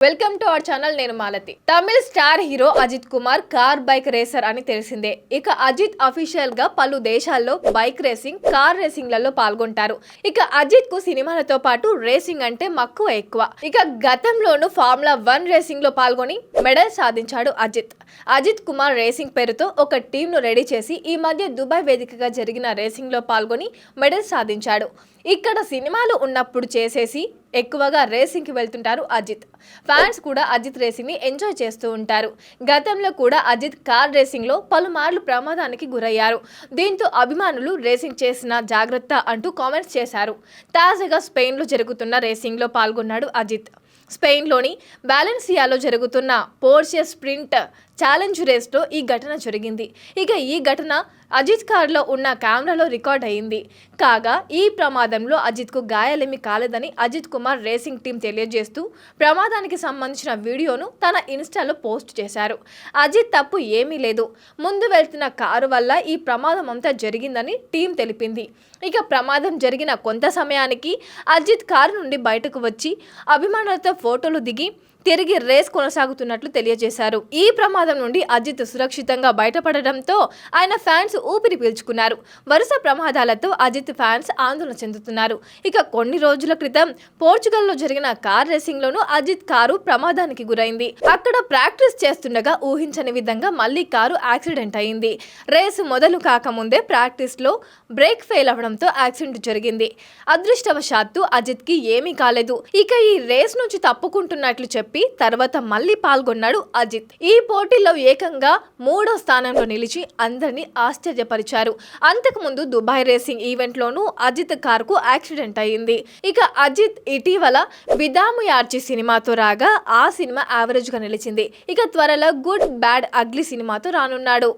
Welcome to our channel. నేను మాలతి. తమిళ star hero Ajith Kumar car bike racer అని తెలిసిందే. ఇక అజిత్ అఫీషియల్ గా పలు దేశాల్లో బైక్ రేసింగ్, కార్ రేసింగ్లలో పాల్గొంటారు. ఇక అజిత్ కు సినిమాలతో పాటు రేసింగ్ అంటే మక్కువ ఎక్కువ. ఇక గతంలోనూ ఫార్ములా 1 రేసింగ్ లో పాల్గొని మెడల్ సాధించాడు అజిత్ కుమార్ రేసింగ్ పేరుతో ఒక టీం ను రెడీ చేసి ఈ మధ్య దుబాయ్ వేదికగా జరిగిన రేసింగ్ లో పాల్గొని మెడల్ సాధించాడు. ఇక్కడ సినిమాలు ఉన్నప్పుడు చేసేసి ఎక్కువగా రేసింగ్ కి వెళ్తుంటారు అజిత్. ఫ్యాన్స్ కూడా అజిత్ రేసింగ్ ని ఎంజాయ్ చేస్తూ ఉంటారు. గతంలో కూడా అజిత్ కార్ రేసింగ్ లో పలుమార్లు ప్రమాదానికి గురయ్యారు. దీంతో అభిమానులు రేసింగ్ చేసిన జాగ్రత్త అంటూ కామెంట్స్ చేశారు. తాజాగా స్పెయిన్ లో జరుగుతున్న రేసింగ్ లో పాల్గొన్నాడు అజిత్. స్పెయిన్లోని వాలెన్సియాలో జరుగుతున్న పోర్షే స్ప్రింట్ ఛాలెంజ్ రేస్లో ఈ ఘటన జరిగింది. ఇక ఈ ఘటన అజిత్ కార్లో ఉన్న కెమెరాలో రికార్డ్ అయింది. కాగా ఈ ప్రమాదంలో అజిత్కు గాయాలేమీ కాలేదని అజిత్ కుమార్ రేసింగ్ టీం తెలియజేస్తూ ప్రమాదానికి సంబంధించిన వీడియోను తన ఇన్స్టాలో పోస్ట్ చేశారు. అజిత్ తప్పు ఏమీ లేదు, ముందు వెళ్తున్న కారు వల్ల ఈ ప్రమాదం అంతా జరిగిందని టీం తెలిపింది. ఇక ప్రమాదం జరిగిన కొంత సమయానికి అజిత్ కారు నుండి బయటకు వచ్చి అభిమానులతో ఫోటోలు దిగి తిరిగి రేస్ కొనసాగుతున్నట్లు తెలియజేశారు. ఈ ప్రమాదం నుండి అజిత్ సురక్షితంగా బయటపడడంతో ఆయన ఫ్యాన్స్ ఊపిరి పీల్చుకున్నారు. వరుస ప్రమాదాలతో అజిత్ ఫ్యాన్స్ ఆందోళన చెందుతున్నారు. ఇక కొన్ని రోజుల క్రితం పోర్చుగల్లో జరిగిన కార్ రేసింగ్ లోనూ అజిత్ కారు ప్రమాదానికి గురైంది. అక్కడ ప్రాక్టీస్ చేస్తుండగా ఊహించని విధంగా మళ్లీ కారు యాక్సిడెంట్ అయింది. రేసు మొదలు కాకముందే ప్రాక్టీస్ లో బ్రేక్ ఫెయిల్ అవడంతో యాక్సిడెంట్ జరిగింది. అదృష్టవశాత్తు అజిత్ కి ఏమీ కాలేదు. ఇక ఈ రేస్ నుంచి తప్పుకుంటున్నట్లు తర్వాత మళ్ళీ పాల్గొన్నాడు అజిత్. ఈ పోటీలో ఏకంగా 3వ స్థానంలో నిలిచి అందరినీ ఆశ్చర్యపరిచారు. అంతకుముందు దుబాయ్ రేసింగ్ ఈవెంట్ లోనూ అజిత్ కారుకు యాక్సిడెంట్ అయింది. ఇక అజిత్ ఇటీవల విదాముయార్చి సినిమాతో రాగా ఆ సినిమా యావరేజ్ గా నిలిచింది. ఇక త్వరలో గుడ్ బ్యాడ్ అగ్లీ సినిమాతో రానున్నాడు.